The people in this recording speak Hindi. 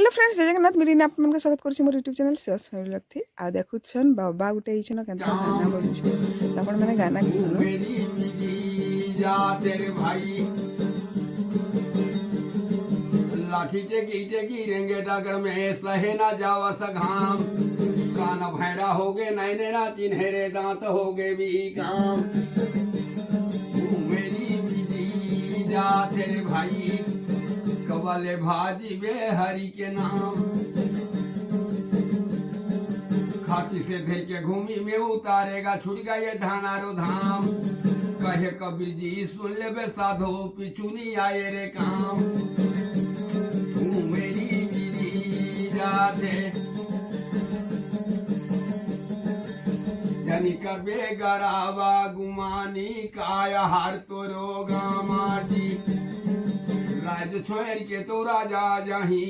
हेलो फ्रेंड्स जय जगन्नाथ मेरी ना आपन स्वागत करुछि मोर यूट्यूब चैनल सेस फैमिली लगथि आ देखुछन बाबा गुटे हिचन केनता गाना बजुछु आपण माने गाना के सुनो जा तेरे भाई लाठी टेकी रेंगे डागर में सहे ना जावा सघाम कान भैरा हो गए नैने ना चिन्हरे दांत हो गए भी काम मेरी दीदी जा तेरे भाई कबले भाजी बे हरि के नाम खाती से घर के घूमी में उतारेगा छुट गया ये धानारो धाम कहे कबीर जी सुन ले बे साधो पिछुनी आए रे काम मेरी दीदी जाते जनी कबे गरावा गुमानी काया हार तो रोगा माटी राज छोड़ के तो राजा जाही